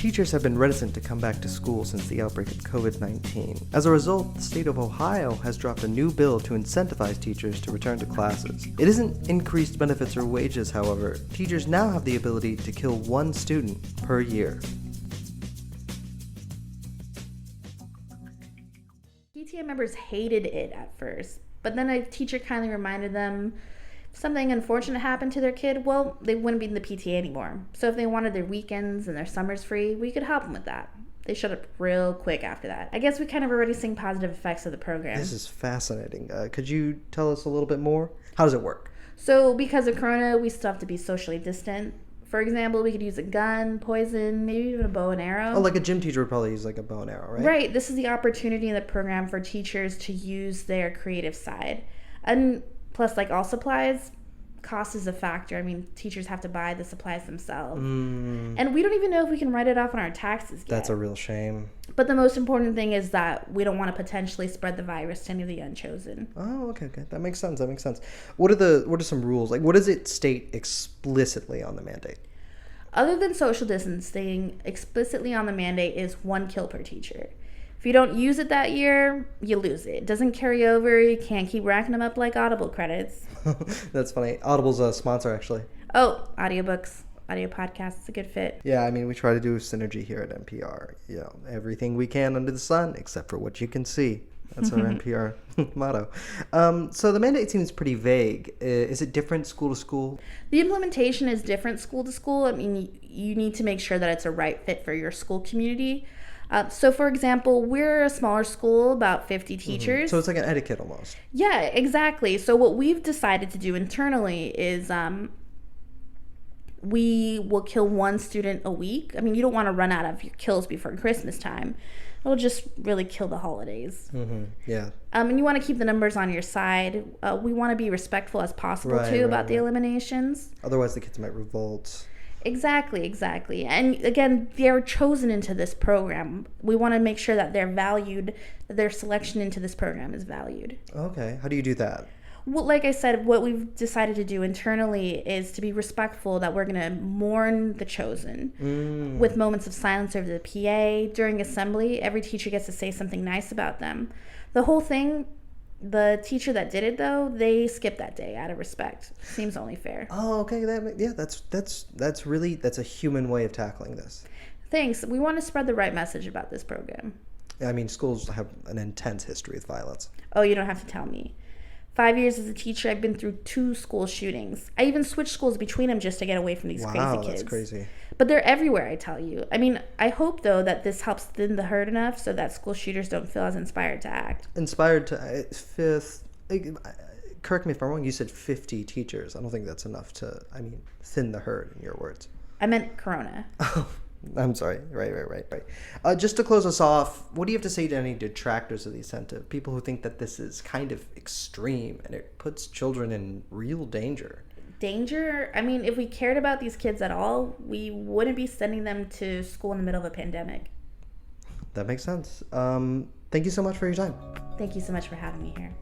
teachers have been reticent to come back to school since the outbreak of COVID-19. As a result, the state of Ohio has dropped a new bill to incentivize teachers to return to classes. It isn't increased benefits or wages, however. Teachers now have the ability to kill one student per year. PTA members hated it at first, but then a teacher kindly reminded them if something unfortunate happened to their kid, well, they wouldn't be in the PTA anymore. So if they wanted their weekends and their summers free, we could help them with that. They shut up real quick after that. I guess we kind of already seeing positive effects of the program. This is fascinating. Could you tell us a little bit more? How does it work? So because of Corona, we still have to be socially distant. For example, we could use a gun, poison, maybe even a bow and arrow. Oh, like a gym teacher would probably use like a bow and arrow, right? Right. This is the opportunity in the program for teachers to use their creative side. And plus, like all supplies, cost is a factor. I mean, teachers have to buy the supplies themselves. And we don't even know if we can write it off on our taxes yet. That's a real shame. But the most important thing is that we don't want to potentially spread the virus to any of the unchosen. Oh, okay. That makes sense. What are some rules? Like, what does it state explicitly on the mandate? Other than social distancing, explicitly on the mandate is 1 kill per teacher. If you don't use it that year, you lose it. It doesn't carry over. You can't keep racking them up like Audible credits. That's funny. Audible's a sponsor, actually. Oh, audiobooks, audio podcasts, it's a good fit. Yeah, I mean, we try to do synergy here at NPR. You know, everything we can under the sun, except for what you can see. That's our NPR motto. So the mandate seems pretty vague. Is it different school to school? The implementation is different school to school. I mean, you need to make sure that it's a right fit for your school community. So, for example, we're a smaller school, about 50 teachers. So it's like an etiquette almost. Yeah, exactly. So what we've decided to do internally is we will kill 1 student a week. I mean, you don't want to run out of your kills before Christmas time. It'll just really kill the holidays. Yeah. And you want to keep the numbers on your side. We want to be respectful as possible, about the eliminations. Otherwise, the kids might revolt. Exactly. And again, they're chosen into this program. We want to make sure that they're valued, that their selection into this program is valued. Okay. How do you do that? Well, like I said, what we've decided to do internally is to be respectful, that we're going to mourn the chosen with moments of silence over the PA. During assembly, every teacher gets to say something nice about them. The whole thing, the teacher that did it, though, they skipped that day out of respect. Seems only fair. Oh, okay. That's a human way of tackling this. Thanks. We want to spread the right message about this program. I mean, schools have an intense history with violence. Oh, you don't have to tell me. 5 years as a teacher, I've been through 2 school shootings. I even switched schools between them just to get away from these crazy kids. Wow, that's crazy. But they're everywhere, I tell you. I mean, I hope, though, that this helps thin the herd enough so that school shooters don't feel as inspired to act. Correct me if I'm wrong, you said 50 teachers. I don't think that's enough to, thin the herd, in your words. I meant Corona. Oh, I'm sorry. Right. Just to close us off, what do you have to say to any detractors of the incentive? People who think that this is kind of extreme and it puts children in real danger. Danger? I mean, if we cared about these kids at all, we wouldn't be sending them to school in the middle of a pandemic. That makes sense. Thank you so much for your time. Thank you so much for having me here.